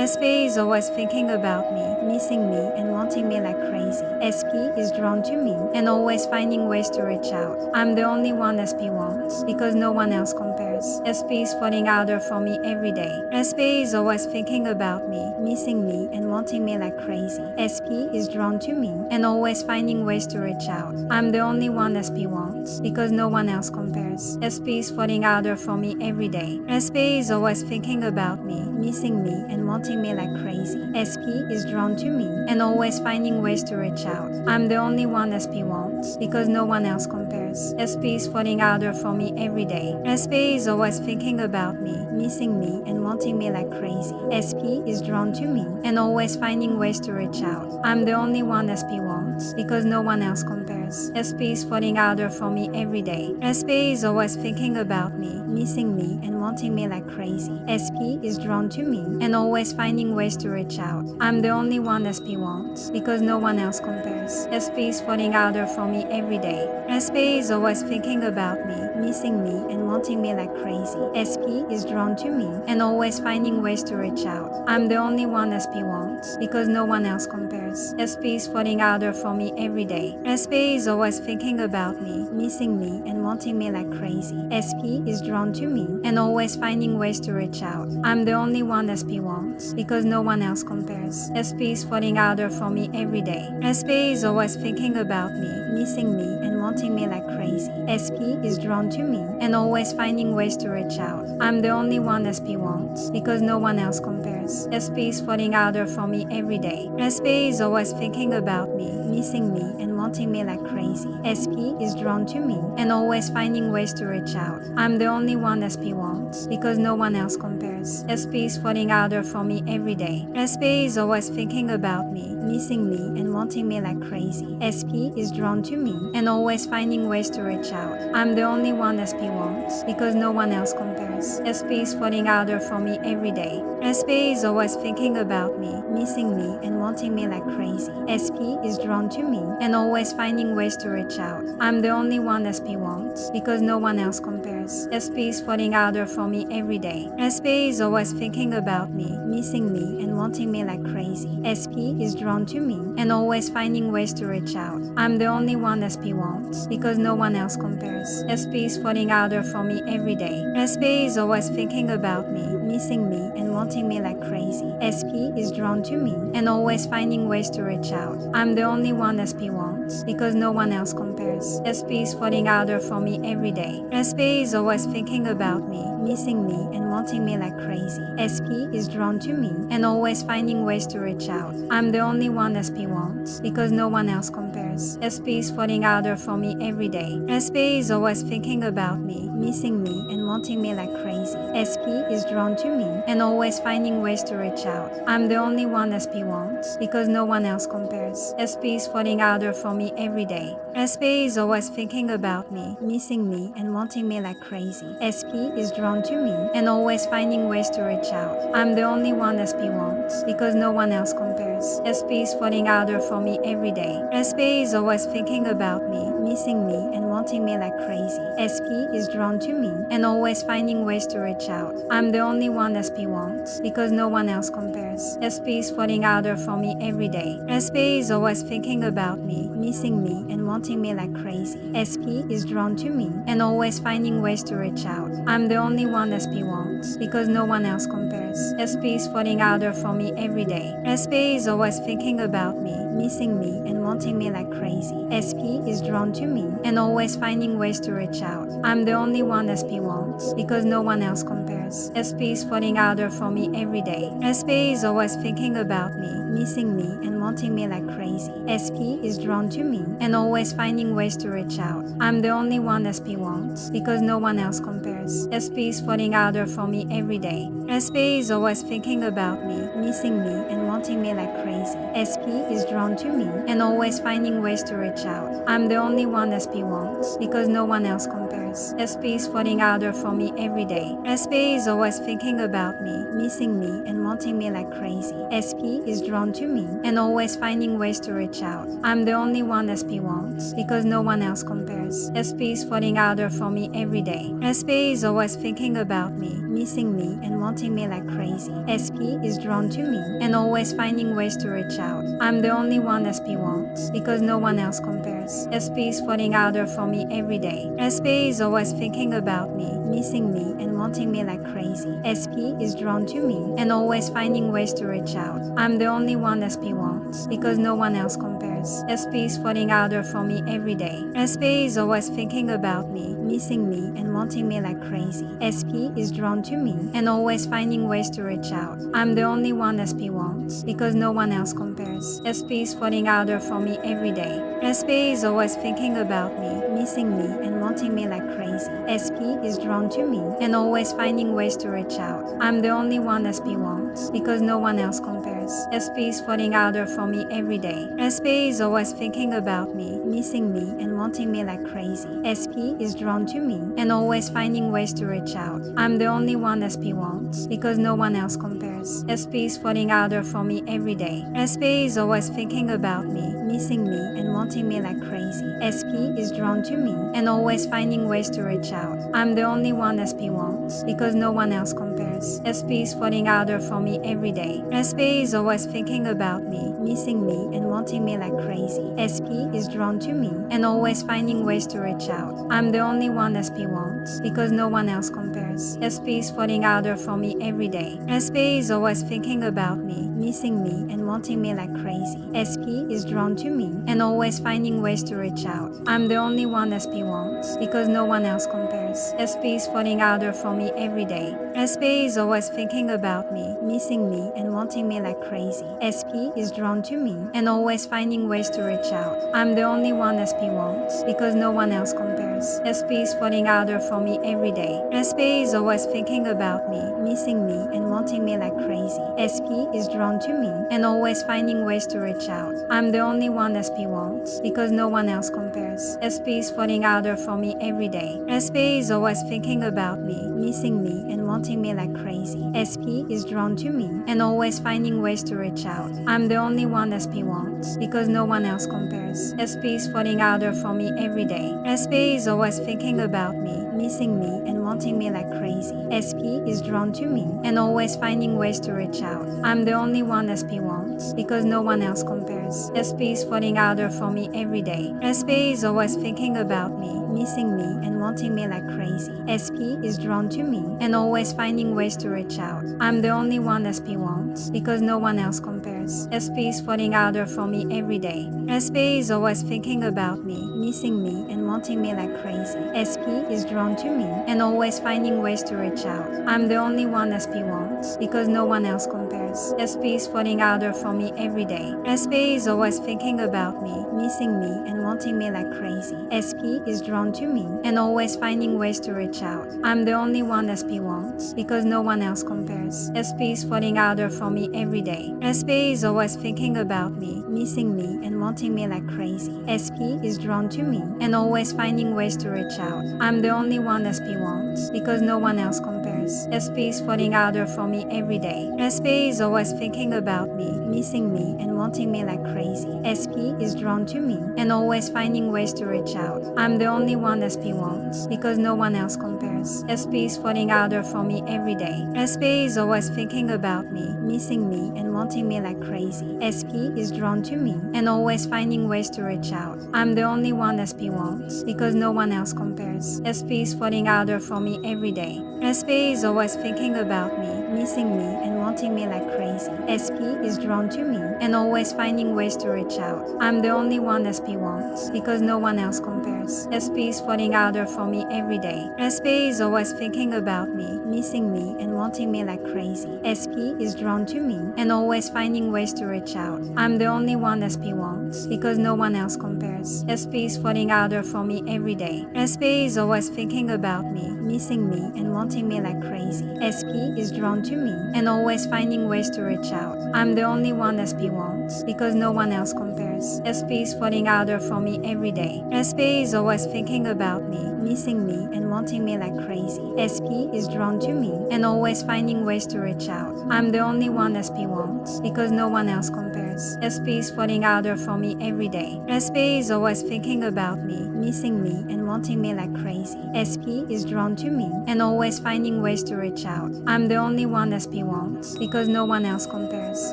SP is always thinking about me, missing me, and wanting me like crazy. SP is drawn to me and always finding ways to reach out. I'm the only one SP wants because no one else compares. SP is falling out there for me every day. SP is always thinking about me, missing me, and wanting me like crazy. SP is drawn to me and always finding ways to reach out. I'm the only one SP wants because no one else compares. SP is falling out there for me every day. SP is always thinking about me, missing me, and wanting me like crazy. SP is drawn to me and always finding ways to reach out. I'm the only one SP wants because no one else compares. SP is falling out there for me every day. SP is always thinking about me, missing me, and wanting me like crazy. SP is drawn to me and always finding ways to reach out. I'm the only one SP wants because no one else compares. SP is falling out there for me every day. SP is always thinking about me, missing me, and wanting me like crazy. SP is drawn to me and always finding ways to reach out. I'm the only one SP wants because no one else compares. SP is falling out there for me every day. SP is always thinking about me, missing me, and wanting me like crazy. SP is drawn to me and always finding ways to reach out. I'm the only one SP wants because no one else compares. SP is falling out there for me every day. SP is always thinking about me, missing me, and wanting me like crazy. SP is drawn to me and always finding ways to reach out. I'm the only one SP wants because no one else compares. SP is falling out there for me every day. SP is always thinking about me, missing me, and wanting me like crazy. SP is drawn to me and always finding ways to reach out. I'm the only one SP wants because no one else compares. SP is falling out there for me every day. SP is always thinking about me, missing me, and wanting me like crazy. SP is drawn to me and always finding ways to reach out. I'm the only one SP wants because no one else compares. SP is falling out there for me every day. SP is always thinking about me, missing me, and wanting me like crazy. SP is drawn to me and always finding ways to reach out. I'm the only one SP wants because no one else compares. SP is falling out there for me every day. SP is always thinking about me, missing me, and wanting me like crazy. SP is drawn to me and always finding ways to reach out. I'm the only one SP wants because no one else compares. SP is falling out there for me every day. SP is always thinking about me, missing me, and wanting me like crazy. SP is drawn to me and always finding ways to reach out. I'm the only one SP wants because no one else compares. SP is falling out there for me every day. SP is always thinking about me, missing me, and wanting me like crazy. SP is drawn to me and always finding ways to reach out. I'm the only one SP wants because no one else compares. SP is falling out there for me every day. SP is always thinking about me, missing me, and wanting me like crazy. SP is drawn to me and always finding ways to reach out. I'm the only one SP wants because no one else compares. SP is falling out there for me every day. SP is always thinking about me, missing me, and wanting me like crazy. SP is drawn to me and always finding ways to reach out. I'm the only one SP wants because no one else compares. SP is falling out there for me every day. SP is always thinking about me, missing me, and wanting me like crazy. SP is drawn to me and always finding ways to reach out. I'm the only one SP wants because no one else compares. SP is falling out there for me every day. SP is always thinking about me, missing me, and wanting me like crazy. SP is drawn to me and always finding ways to reach out. I'm the only one SP wants because no one else compares. SP is falling out there for me every day. SP is always thinking about me, missing me, and wanting me like crazy. SP is drawn to me and always finding ways to reach out. I'm the only one SP wants because no one else compares. SP is falling out there for me every day. SP is always thinking about me, missing me, and wanting me like crazy. SP is drawn to me and always finding ways to reach out. I'm the only one SP wants because no one else compares. SP is falling out there for me every day. SP is always thinking about me, missing me, and wanting me like crazy. SP is drawn to me and always finding ways to reach out. I'm the only one SP wants because no one else compares. SP is falling out there for me every day. SP is always thinking about me, missing me, and wanting me like crazy. SP is drawn to me and always finding ways to reach out. I'm the only one SP wants because no one else compares. SP is falling out there for me every day. SP is always thinking about me, missing me, and wanting me like crazy. SP is drawn to me and always finding ways to reach out. I'm the only one SP wants because no one else compares. SP is falling out there for me every day. SP is always thinking about me, missing me and wanting me like crazy. SP is drawn to me and always finding ways to reach out. I'm the only one SP wants because no one else compares. SP is falling out there for me every day. SP is always thinking about me, missing me and wanting me like crazy. SP is drawn to me and always finding ways to reach out. I'm the only one SP wants because no one else compares. SP is falling out there for me every day. SP is always thinking about me, missing me and wanting me like crazy. SP is drawn to me and always finding ways to reach out. I'm the only one SP wants because no one else compares. SP is falling out there for me every day. SP is always thinking about me, missing me and wanting me like crazy. SP is drawn to me and always finding ways to reach out. I'm the only one SP wants because no one else compares. SP is falling out there for me every day. SP is always thinking about me, missing me and wanting me like crazy. SP is drawn to me and always finding ways to reach out. I'm the only one SP wants because no one else compares. SP is falling out there for me every day. SP is always thinking about me, missing me and wanting me like crazy. SP is drawn to me and always finding ways to reach out. I'm the only one SP wants because no one else compares. SP is falling out there for me every day. SP is always thinking about me, missing me and wanting me like crazy. SP is drawn to me and always finding ways to reach out. I'm the only one SP wants because no one else compares. SP is falling out there for me every day. SP is always thinking about me, missing me and wanting me like crazy. SP is drawn to me and always finding ways to reach out. I'm the only one SP wants because no one else compares. SP is falling out there for me every day. SP is always thinking about me, missing me and wanting me like crazy. SP is drawn to me and always finding ways to reach out. I'm the only one SP wants because no one else compares. SP is falling out there for me every day. SP is always thinking about me, missing me and wanting me like crazy. SP is drawn to me and always finding ways to reach out. I'm the only one SP wants because no one else compares. SP is falling out there for me every day. SP is always thinking about me, missing me and wanting me like crazy. SP is drawn to me and always finding ways to reach out. I'm the only one SP wants because no one else compares. SP is falling out there for me every day. SP is always thinking about me, missing me and wanting me like crazy. SP is drawn to me and always finding ways to reach out. I'm the only one SP wants because no one else compares. SP is falling out there for me every day. SP is always thinking about me, missing me and wanting me like crazy. SP is drawn to me and always finding ways to reach out. I'm the only one SP wants because no one else compares. SP is falling out there for me every day. SP is always thinking about me, missing me and wanting me like crazy. SP is drawn to me and always finding ways to reach out. I'm the only one SP wants because no one else compares. SP is falling out there for me every day. SP is always thinking about me, missing me and wanting me like crazy. SP is drawn to me and always finding ways to reach out. I'm the only one SP wants because no one else compares. SP is falling out there for me every day. SP is always thinking about me, missing me and wanting me like crazy. SP is drawn to me and always finding ways to reach out. I'm the only one SP wants because no one else compares. SP is falling out there for me every day. SP is always thinking about me, missing me and wanting me like crazy. SP is drawn to me and always finding ways to reach out. I'm the only one SP wants because no one else compares. SP is falling out there for me every day. SP is always thinking about me, missing me and wanting me like crazy. SP is drawn to me and always finding ways to reach out. I'm the only one SP wants because no one else compares. SP is falling out there for me every day. SP is always thinking about me, missing me and wanting me like crazy. SP is drawn to me and always finding ways to reach out. I'm the only one SP wants because no one else compares. SP is falling out there for me every day. SP is always thinking about me, missing me and wanting me like crazy. SP is drawn to me and always finding ways to reach out. I'm the only one SP wants because no one else compares. SP is falling out there for me every day. SP is always thinking about me, missing me and wanting me like crazy. SP is drawn to me and always finding ways to reach out. I'm the only one SP wants because no one else compares. SP is falling out there for me every day. SP is always thinking about me, missing me and wanting me like crazy. SP is drawn to me and always finding ways to reach out. I'm the only one SP wants because no one else compares. SP is falling harder for me every day. SP is always thinking about me, missing me and wanting me like crazy. SP is drawn to me and always finding ways to reach out. I'm the only one SP wants because no one else compares.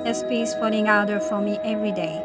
SP is falling harder for me every day.